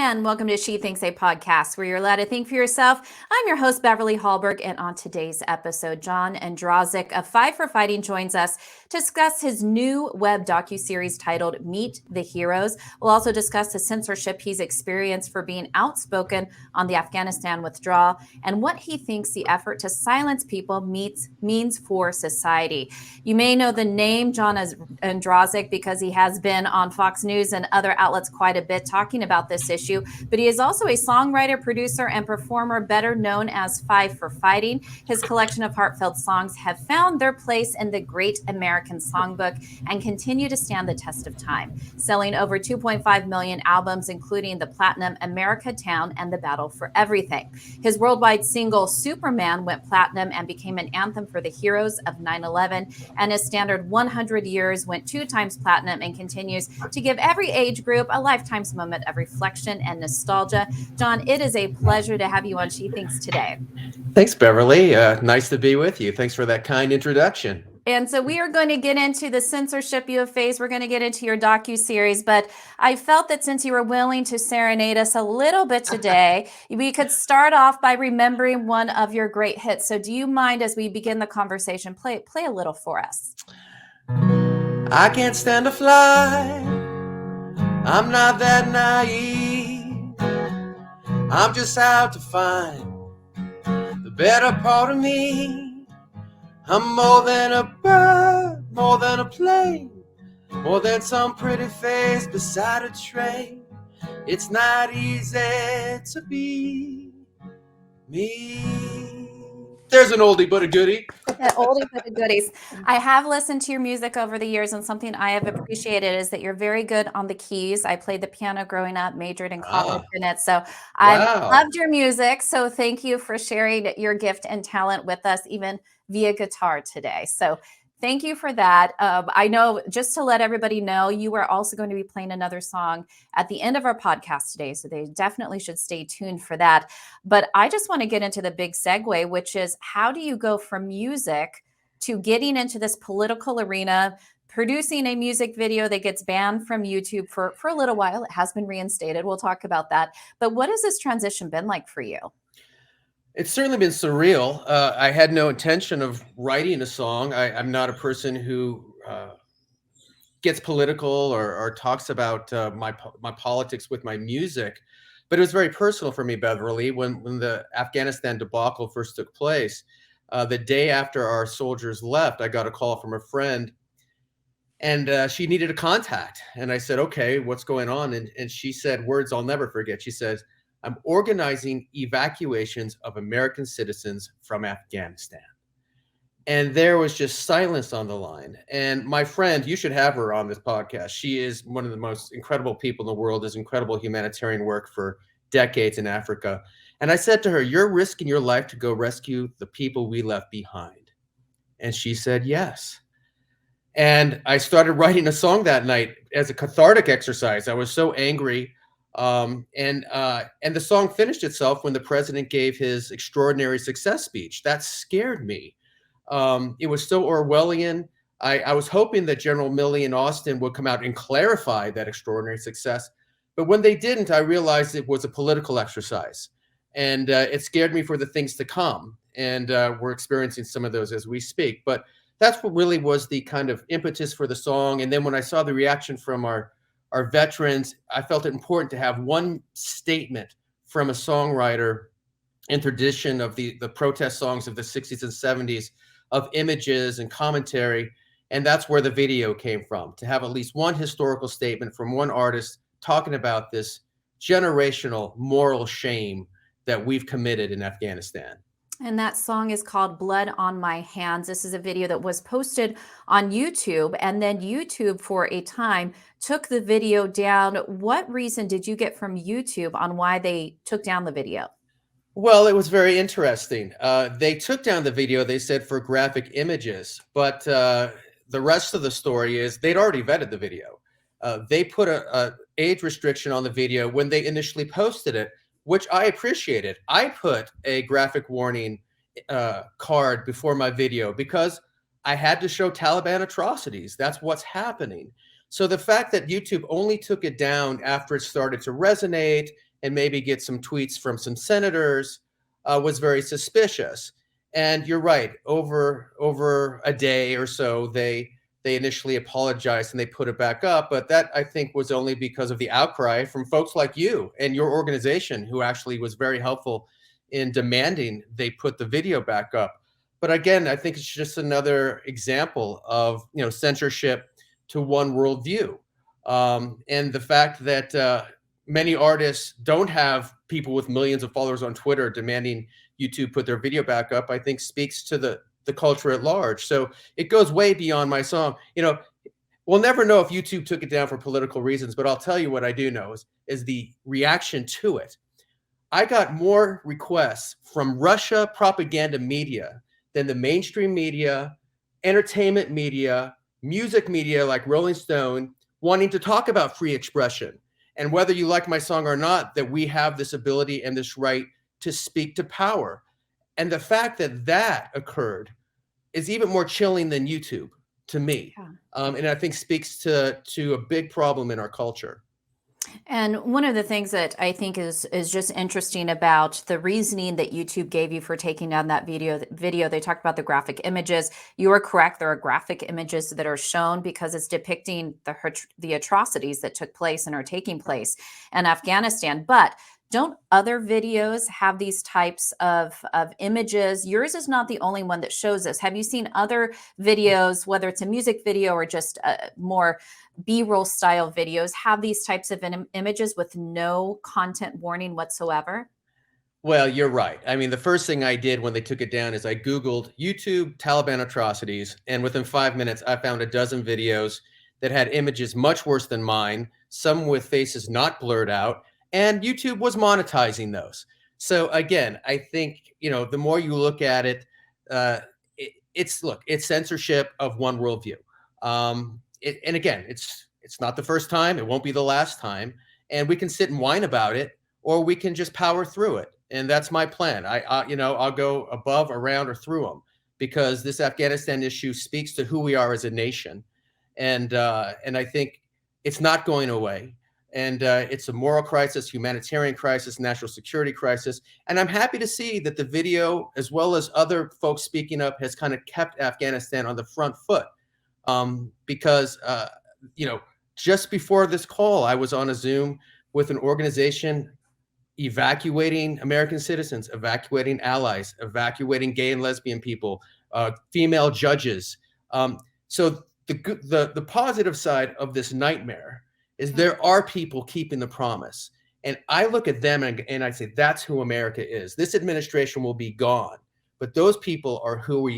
and welcome to She Thinks, a podcast where you're allowed to think for yourself. I'm your host, Beverly Hallberg, and on today's episode, John Ondrasik of Five for Fighting joins us to discuss his new web docuseries titled Meet the Heroes. We'll also discuss the censorship he's experienced for being outspoken on the Afghanistan withdrawal and what he thinks the effort to silence people means for society. You may know the name John Ondrasik because he has been on Fox News and other outlets quite a bit talking about this issue, but he is also a songwriter, producer, and performer better known as Five for Fighting. His collection of heartfelt songs have found their place in the Great American Songbook and continue to stand the test of time, selling over 2.5 million albums, including the platinum America Town and The Battle for Everything. His worldwide single Superman went platinum and became an anthem for the heroes of 9/11, and his standard 100 Years went 2 times platinum and continues to give every age group a lifetime's moment of reflection and nostalgia. John, it is a pleasure to have you on She Thinks today. Thanks, Beverly. Nice to be with you. Thanks for that kind introduction. And so we are going to get into the censorship you have faced. We're going to get into your docuseries, but I felt that since you were willing to serenade us a little bit today, we could start off by remembering one of your great hits. So do you mind, as we begin the conversation, play a little for us? I can't stand to fly. I'm not that naive. I'm just out to find the better part of me. I'm more than a bird, more than a plane, more than some pretty face beside a train. It's not easy to be me. There's an oldie but a goodie. Oldie but a goodies. I have listened to your music over the years, and something I have appreciated is that you're very good on the keys. I played the piano growing up, majored in college in it. So I loved your music. So thank you for sharing your gift and talent with us, even via guitar today. So thank you for that. I know, just to let everybody know, you are also going to be playing another song at the end of our podcast today, so they definitely should stay tuned for that. But I just want to get into the big segue, which is, how do you go from music to getting into this political arena, producing a music video that gets banned from YouTube for a little while? It has been reinstated. We'll talk about that. But what has this transition been like for you? It's certainly been surreal. I had no intention of writing a song. I'm not a person who gets political or talks about my politics with my music, but it was very personal for me, Beverly, when the Afghanistan debacle first took place. The day after our soldiers left, I got a call from a friend, and she needed a contact. And I said, okay, what's going on? And she said words I'll never forget. She says, I'm organizing evacuations of American citizens from Afghanistan. And there was just silence on the line. And my friend, you should have her on this podcast. She is one of the most incredible people in the world, does incredible humanitarian work for decades in Africa. And I said to her, you're risking your life to go rescue the people we left behind. And she said, yes. And I started writing a song that night as a cathartic exercise. I was so angry. And the song finished itself when the president gave his extraordinary success speech. That scared me. It was so Orwellian. I was hoping that General Milley and Austin would come out and clarify that extraordinary success. But when they didn't, I realized it was a political exercise. And it scared me for the things to come. And we're experiencing some of those as we speak. But that's what really was the kind of impetus for the song. And then when I saw the reaction from our veterans, I felt it important to have one statement from a songwriter in tradition of the protest songs of the 60s and 70s, of images and commentary. And that's where the video came from, to have at least one historical statement from one artist talking about this generational moral shame that we've committed in Afghanistan. And that song is called Blood on My Hands. This is a video that was posted on YouTube, and then YouTube for a time took the video down. What reason did you get from YouTube on why they took down the video? Well, it was very interesting. They took down the video, they said, for graphic images, but the rest of the story is they'd already vetted the video. They put a age restriction on the video when they initially posted it, which I appreciated. I put a graphic warning card before my video because I had to show Taliban atrocities. That's what's happening. So the fact that YouTube only took it down after it started to resonate and maybe get some tweets from some senators was very suspicious. And you're right, over a day or so, they initially apologized and they put it back up. But that, I think, was only because of the outcry from folks like you and your organization, who actually was very helpful in demanding they put the video back up. But again, I think it's just another example of, censorship to one worldview. And the fact that many artists don't have people with millions of followers on Twitter demanding YouTube put their video back up, I think speaks to the culture at large. So it goes way beyond my song. We'll never know if YouTube took it down for political reasons, but I'll tell you what I do know is the reaction to it. I got more requests from Russia propaganda media than the mainstream media, entertainment media, music media like Rolling Stone, wanting to talk about free expression. And whether you like my song or not, that we have this ability and this right to speak to power. And the fact that that occurred is even more chilling than YouTube to me. Yeah. And I think speaks to a big problem in our culture. And one of the things that I think is just interesting about the reasoning that YouTube gave you for taking down that video, they talked about the graphic images. You are correct. There are graphic images that are shown because it's depicting the atrocities that took place and are taking place in Afghanistan. But don't other videos have these types of images? Yours is not the only one that shows this. Have you seen other videos, whether it's a music video or just more B-roll style videos, have these types of images with no content warning whatsoever? Well, you're right. I mean, the first thing I did when they took it down is I Googled YouTube Taliban atrocities, and within 5 minutes, I found a dozen videos that had images much worse than mine, some with faces not blurred out, and YouTube was monetizing those. So again, I think, the more you look at it, it's censorship of one worldview. And again, it's not the first time. It won't be the last time. And we can sit and whine about it, or we can just power through it. And that's my plan. I'll go above, around, or through them, because this Afghanistan issue speaks to who we are as a nation. And I think it's not going away. And it's a moral crisis, humanitarian crisis, national security crisis. And I'm happy to see that the video, as well as other folks speaking up, has kind of kept Afghanistan on the front foot. Because just before this call, I was on a Zoom with an organization evacuating American citizens, evacuating allies, evacuating gay and lesbian people, female judges. So the positive side of this nightmare is there are people keeping the promise. And I look at them and I say, that's who America is. This administration will be gone, but those people are who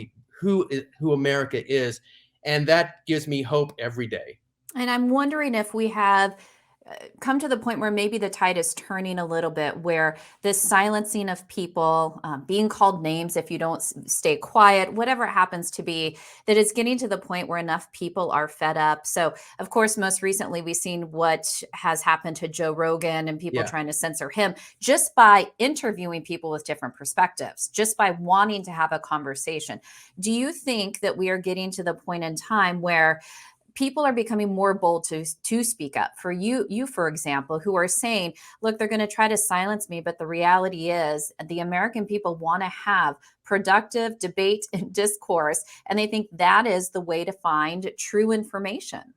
America is. And that gives me hope every day. And I'm wondering if we have come to the point where maybe the tide is turning a little bit, where this silencing of people, being called names if you don't stay quiet, whatever it happens to be, that is getting to the point where enough people are fed up. So, of course, most recently we've seen what has happened to Joe Rogan and people trying to censor him just by interviewing people with different perspectives, just by wanting to have a conversation. Do you think that we are getting to the point in time where people are becoming more bold to speak up? For you, for example, who are saying, look, they're going to try to silence me, but the reality is the American people want to have productive debate and discourse, and they think that is the way to find true information.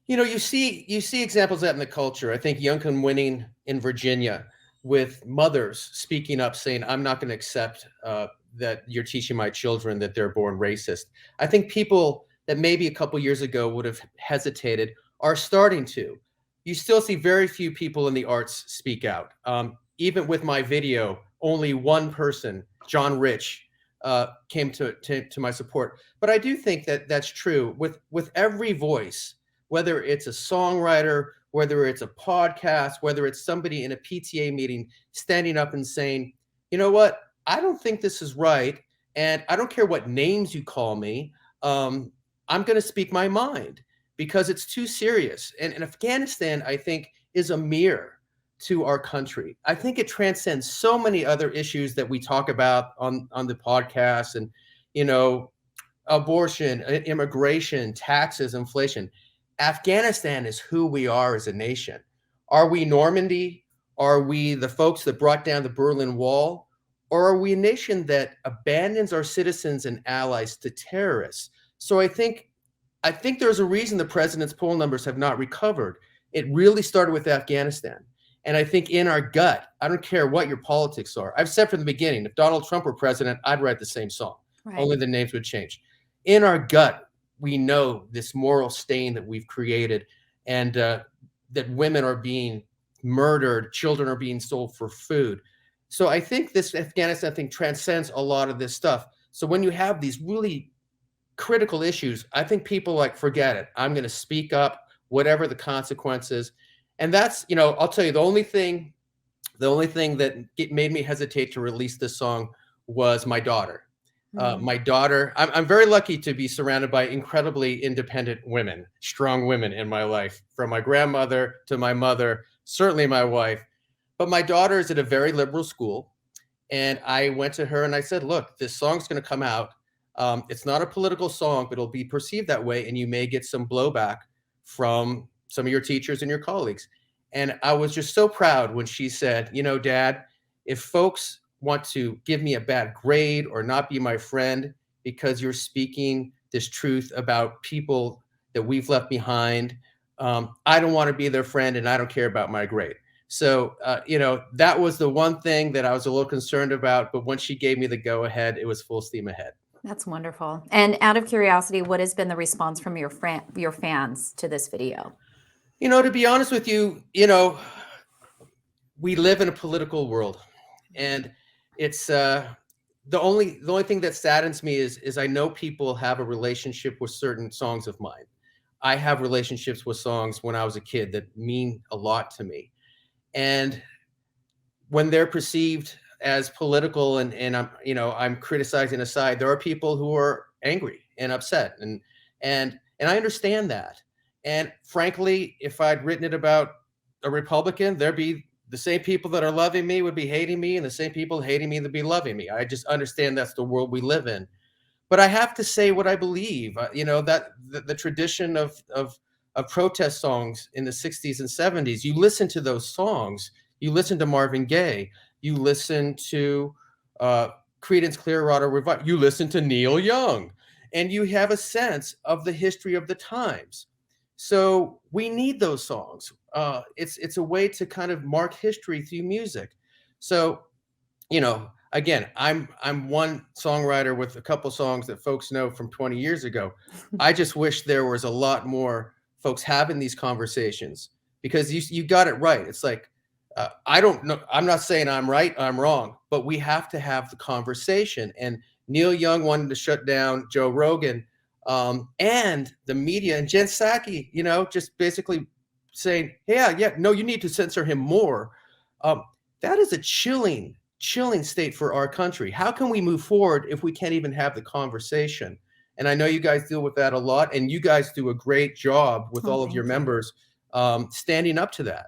You see examples of that in the culture. I think Youngkin winning in Virginia with mothers speaking up, saying, I'm not going to accept that you're teaching my children that they're born racist. I think people that maybe a couple years ago would have hesitated are starting to. You still see very few people in the arts speak out. Even with my video, only one person, John Rich, came to my support. But I do think that that's true with every voice, whether it's a songwriter, whether it's a podcast, whether it's somebody in a PTA meeting standing up and saying, you know what, I don't think this is right. And I don't care what names you call me. I'm going to speak my mind because it's too serious. And Afghanistan, I think, is a mirror to our country. I think it transcends so many other issues that we talk about on the podcast, and, abortion, immigration, taxes, inflation. Afghanistan is who we are as a nation. Are we Normandy? Are we the folks that brought down the Berlin Wall? Or are we a nation that abandons our citizens and allies to terrorists? So I think there's a reason the president's poll numbers have not recovered. It really started with Afghanistan. And I think in our gut, I don't care what your politics are. I've said from the beginning, if Donald Trump were president, I'd write the same song. Right. Only the names would change. In our gut, we know this moral stain that we've created, and that women are being murdered, children are being sold for food. So I think this Afghanistan thing transcends a lot of this stuff. So when you have these really critical issues, I think people like, forget it. I'm going to speak up, whatever the consequences. And that's, I'll tell you, the only thing that made me hesitate to release this song was my daughter. My daughter, I'm very lucky to be surrounded by incredibly independent women, strong women in my life, from my grandmother to my mother, certainly my wife. But my daughter is at a very liberal school. And I went to her and I said, look, this song's going to come out. It's not a political song, but it'll be perceived that way. And you may get some blowback from some of your teachers and your colleagues. And I was just so proud when she said, Dad, if folks want to give me a bad grade or not be my friend because you're speaking this truth about people that we've left behind, I don't want to be their friend and I don't care about my grade. So, that was the one thing that I was a little concerned about. But when she gave me the go ahead, it was full steam ahead. That's wonderful. And out of curiosity, what has been the response from your fans to this video? To be honest with you, we live in a political world, and it's the only thing that saddens me is I know people have a relationship with certain songs of mine. I have relationships with songs when I was a kid that mean a lot to me. And when they're perceived as political and I'm criticizing a side, there are people who are angry and upset, and I understand that. And frankly, if I'd written it about a Republican, there'd be the same people that are loving me would be hating me, and the same people hating me would be loving me. I just understand that's the world we live in. But I have to say what I believe. That the tradition of protest songs in the 60s and 70s, you listen to those songs, you listen to Marvin Gaye, you listen to Creedence Clearwater Revival, you listen to Neil Young, and you have a sense of the history of the times. So we need those songs. It's a way to kind of mark history through music. So, again, I'm one songwriter with a couple songs that folks know from 20 years ago. I just wish there was a lot more folks having these conversations, because you got it right. It's like, I don't know. I'm not saying I'm right, I'm wrong, but we have to have the conversation. And Neil Young wanted to shut down Joe Rogan, and the media, and Jen Psaki, just basically saying, no, you need to censor him more. That is a chilling state for our country. How can we move forward if we can't even have the conversation? And I know you guys deal with that a lot, and you guys do a great job with all of your members standing up to that.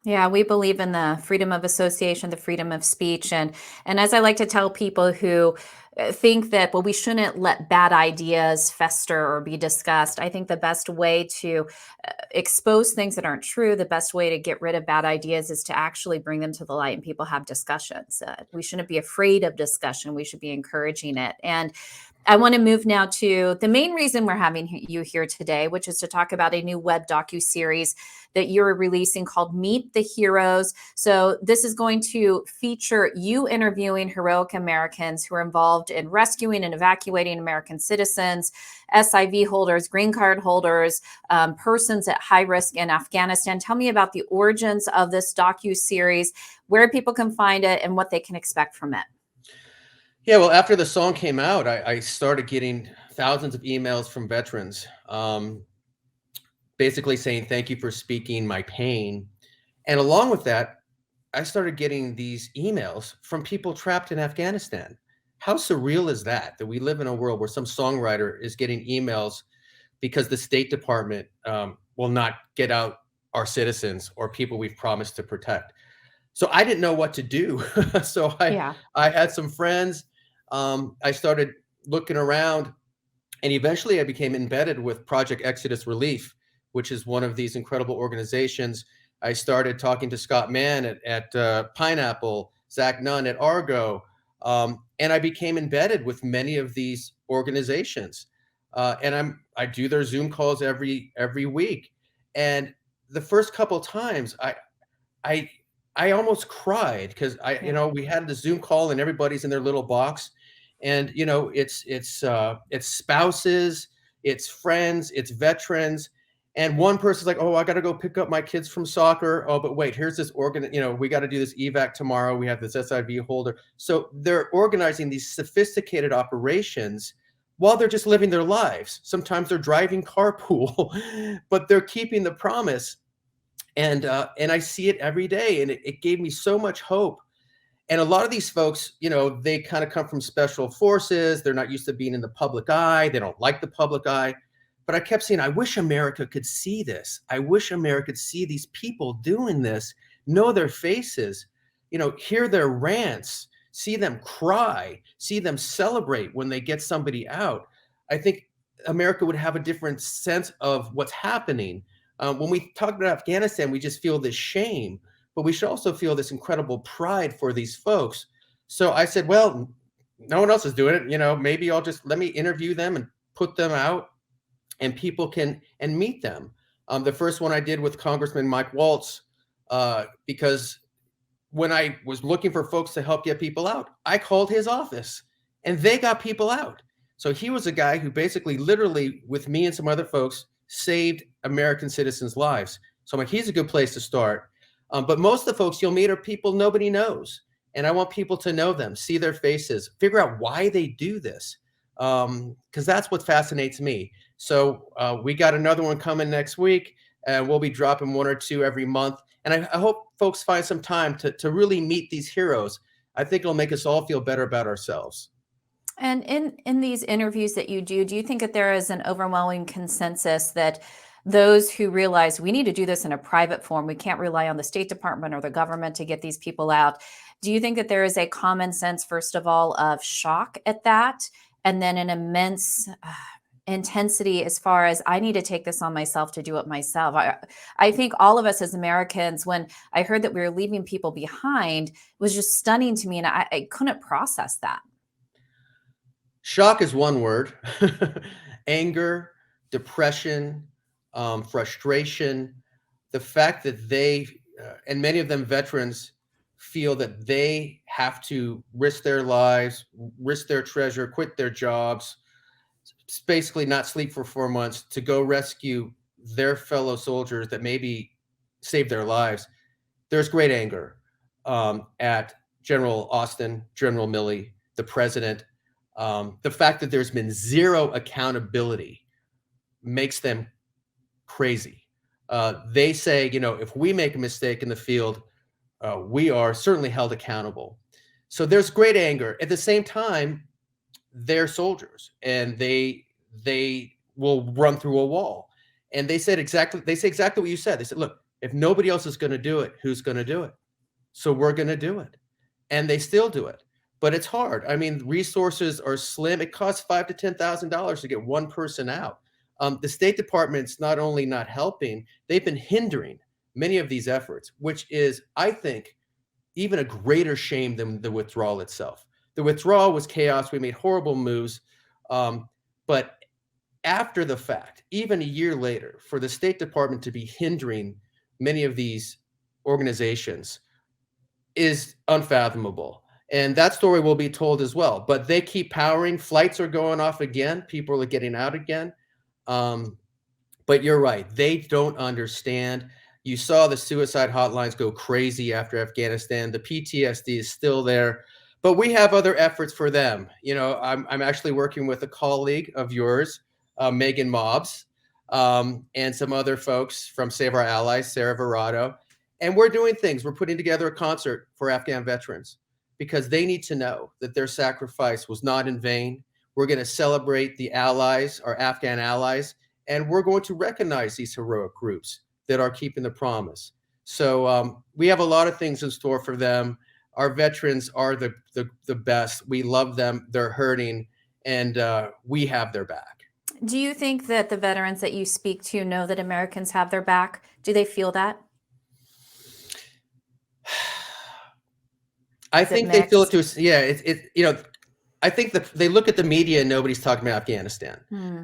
Yeah, we believe in the freedom of association, the freedom of speech. And as I like to tell people who think that, well, we shouldn't let bad ideas fester or be discussed, I think the best way to expose things that aren't true, the best way to get rid of bad ideas is to actually bring them to the light and people have discussions. We shouldn't be afraid of discussion. We should be encouraging it. And I want to move now to the main reason we're having you here today, which is to talk about a new web docuseries that you're releasing called Meet the Heroes. So this is going to feature you interviewing heroic Americans who are involved in rescuing and evacuating American citizens, SIV holders, green card holders, persons at high risk in Afghanistan. Tell me about the origins of this docuseries, where people can find it, and what they can expect from it. Yeah, well, after the song came out, I started getting thousands of emails from veterans, basically saying, thank you for speaking my pain. And along with that, I started getting these emails from people trapped in Afghanistan. How surreal is that we live in a world where some songwriter is getting emails because the State Department will not get out our citizens or people we've promised to protect. So I didn't know what to do. So I had some friends. I started looking around, and eventually I became embedded with Project Exodus Relief, which is one of these incredible organizations I started talking to Scott Mann at Pineapple, Zach Nunn at Argo, and I became embedded with many of these organizations. And I do their Zoom calls every week. And the first couple times, I I almost cried because we had the Zoom call and everybody's in their little box, and it's spouses, it's friends, it's veterans, and one person's like, oh, I got to go pick up my kids from soccer. Oh, but wait, here's this we got to do this evac tomorrow. We have this SIV holder. So they're organizing these sophisticated operations while they're just living their lives. Sometimes they're driving carpool, but they're keeping the promise. And I see it every day, and it gave me so much hope. And a lot of these folks, they kind of come from special forces. They're not used to being in the public eye. They don't like the public eye. But I kept saying, I wish America could see this. I wish America could see these people doing this, know their faces, hear their rants, see them cry, see them celebrate when they get somebody out. I think America would have a different sense of what's happening. When we talk about Afghanistan, we just feel this shame, but we should also feel this incredible pride for these folks. So I said, well, no one else is doing it. Maybe I'll just let me interview them and put them out, and people can meet them. The first one I did with Congressman Mike Waltz, because when I was looking for folks to help get people out, I called his office and they got people out. So he was a guy who basically literally, with me and some other folks, saved American citizens' lives. So I'm like, he's a good place to start. But most of the folks you'll meet are people nobody knows. And I want people to know them, see their faces, figure out why they do this. Because that's what fascinates me. So we got another one coming next week, and we'll be dropping one or two every month. And I hope folks find some time to really meet these heroes. I think it'll make us all feel better about ourselves. And in these interviews that you do you think that there is an overwhelming consensus that those who realize we need to do this in a private form, we can't rely on the State Department or the government to get these people out? Do you think that there is a common sense, first of all, of shock at that, and then an immense intensity as far as I need to take this on myself to do it myself? I think all of us as Americans, when I heard that we were leaving people behind, it was just stunning to me, and I couldn't process that. Shock is one word. Anger, depression, frustration. The fact that they, and many of them veterans, feel that they have to risk their lives, risk their treasure, quit their jobs, basically not sleep for 4 months to go rescue their fellow soldiers that maybe saved their lives. There's great anger at General Austin, General Milley, the president. The fact that there's been zero accountability makes them crazy. They say, if we make a mistake in the field, we are certainly held accountable. So there's great anger. At the same time, they're soldiers, and they will run through a wall. And they say exactly what you said. They said, look, if nobody else is going to do it, who's going to do it? So we're going to do it. And they still do it. But it's hard. I mean, resources are slim. It costs $5,000 to $10,000 to get one person out. The State Department's not only not helping, they've been hindering many of these efforts, which is, I think, even a greater shame than the withdrawal itself. The withdrawal was chaos. We made horrible moves. But after the fact, even a year later, for the State Department to be hindering many of these organizations is unfathomable. And that story will be told as well. But they keep powering. Flights are going off again. People are getting out again. But you're right. They don't understand. You saw the suicide hotlines go crazy after Afghanistan. The PTSD is still there. But we have other efforts for them. I'm actually working with a colleague of yours, Megan Mobbs, and some other folks from Save Our Allies, Sarah Verado. And we're doing things. We're putting together a concert for Afghan veterans because they need to know that their sacrifice was not in vain. We're going to celebrate the allies, our Afghan allies, and we're going to recognize these heroic groups that are keeping the promise. So we have a lot of things in store for them. Our veterans are the best. We love them. They're hurting, and we have their back. Do you think that the veterans that you speak to know that Americans have their back? Do they feel that? I Is it think they feel it mixed? to, yeah, I think that they look at the media and nobody's talking about Afghanistan. Hmm.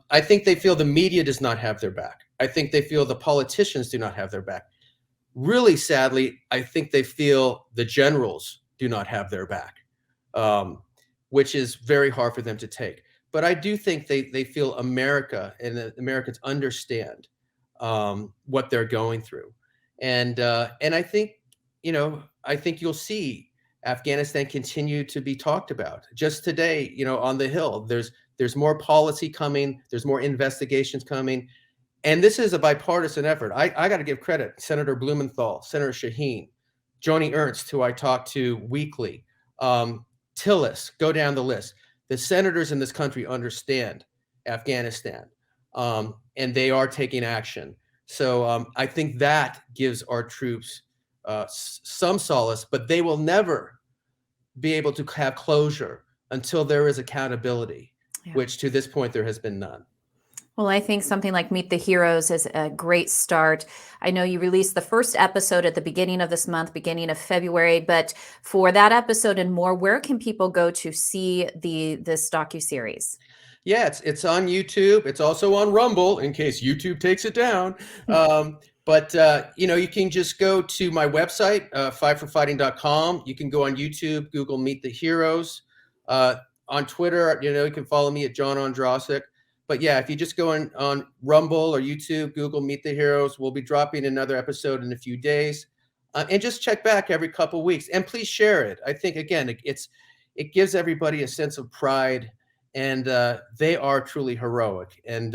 I think they feel the media does not have their back. I think they feel the politicians do not have their back. Really sadly, I think they feel the generals do not have their back, um, which is very hard for them to take. But I do think they feel America and the Americans understand what they're going through, and I think I think you'll see Afghanistan continue to be talked about. Just today, on the Hill, there's more policy coming, there's more investigations coming, and this is a bipartisan effort. I got to give credit: Senator Blumenthal, Senator Shaheen, Joni Ernst, who I talk to weekly, Tillis. Go down the list. The senators in this country understand Afghanistan, and they are taking action. So I think that gives our troops some solace, but they will never be able to have closure until there is accountability, Yeah. which to this point there has been none. Well, I think something like Meet the Heroes is a great start. I know you released the first episode at the beginning of this month, beginning of February, but for that episode and more, where can people go to see this docuseries? Yeah, it's on YouTube. It's also on Rumble in case YouTube takes it down. But you can just go to my website, fiveforfighting.com. You can go on YouTube, Google Meet the Heroes. On Twitter, you can follow me at John Ondrasik. But yeah, if you just go on Rumble or YouTube, Google Meet the Heroes, we'll be dropping another episode in a few days. And just check back every couple weeks. And please share it. I think, again, it gives everybody a sense of pride, and they are truly heroic. And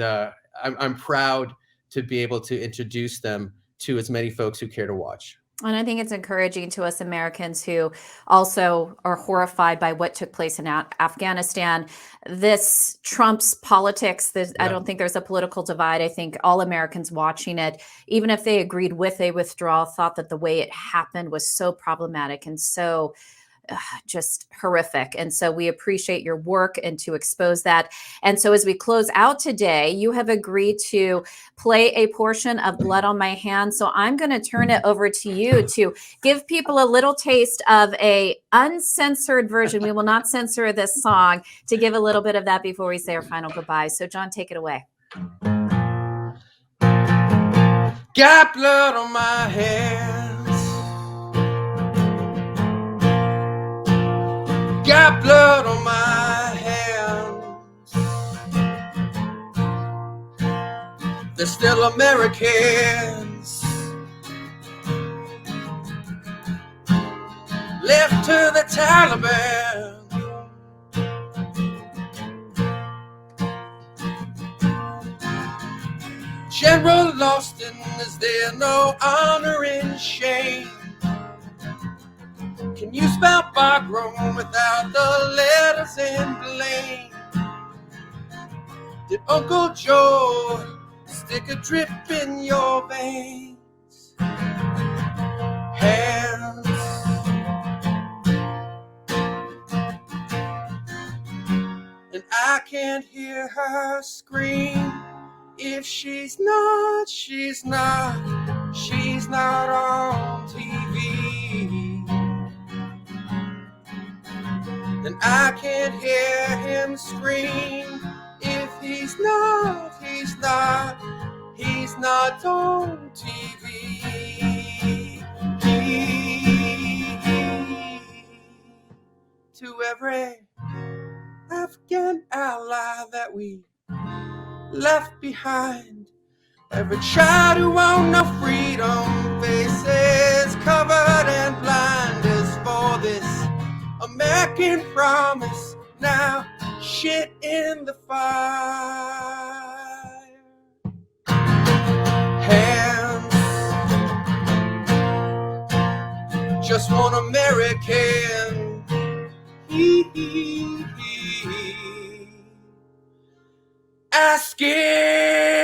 I'm proud to be able to introduce them to as many folks who care to watch. And I think it's encouraging to us Americans who also are horrified by what took place in Afghanistan. This Trump's politics, I Yeah. don't think there's a political divide. I think all Americans watching it, even if they agreed with a withdrawal, thought that the way it happened was so problematic and so just horrific. And so we appreciate your work and to expose that. And so as we close out today, you have agreed to play a portion of Blood on My Hands. So I'm going to turn it over to you to give people a little taste of a uncensored version. We will not censor this song, to give a little bit of that before we say our final goodbye. So John, take it away. Got blood on my hands. Got blood on my hands. They're still Americans, left to the Taliban. General Austin, is there no honor in shame? Can you spell Bagram without the letters in blame? Did Uncle Joe stick a drip in your veins? Hands. And I can't hear her scream. If she's not on TV. And I can't hear him scream. If he's not on TV. To every Afghan ally that we left behind, every child who won't know freedom, faces covered and blind, is for this American promise now shit in the fire. Hands. Just one American.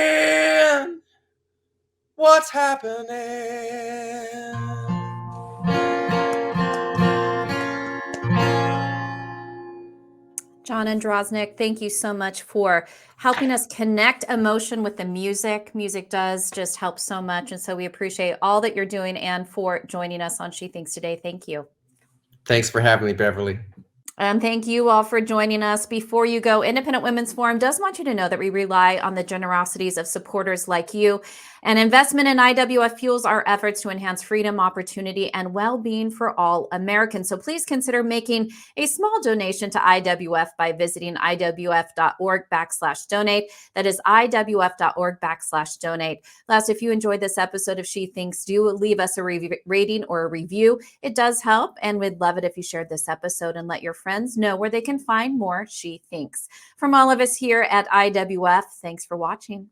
Asking what's happening. John Ondrasik, thank you so much for helping us connect emotion with the music. Music does just help so much. And so we appreciate all that you're doing and for joining us on She Thinks Today. Thank you. Thanks for having me, Beverly. And thank you all for joining us. Before you go, Independent Women's Forum does want you to know that we rely on the generosities of supporters like you. And investment in IWF fuels our efforts to enhance freedom, opportunity, and well-being for all Americans. So please consider making a small donation to IWF by visiting iwf.org/donate. That is iwf.org/donate. Last, if you enjoyed this episode of She Thinks, do leave us a rating or a review. It does help, and we'd love it if you shared this episode and let your friends know where they can find more She Thinks. From all of us here at IWF, thanks for watching.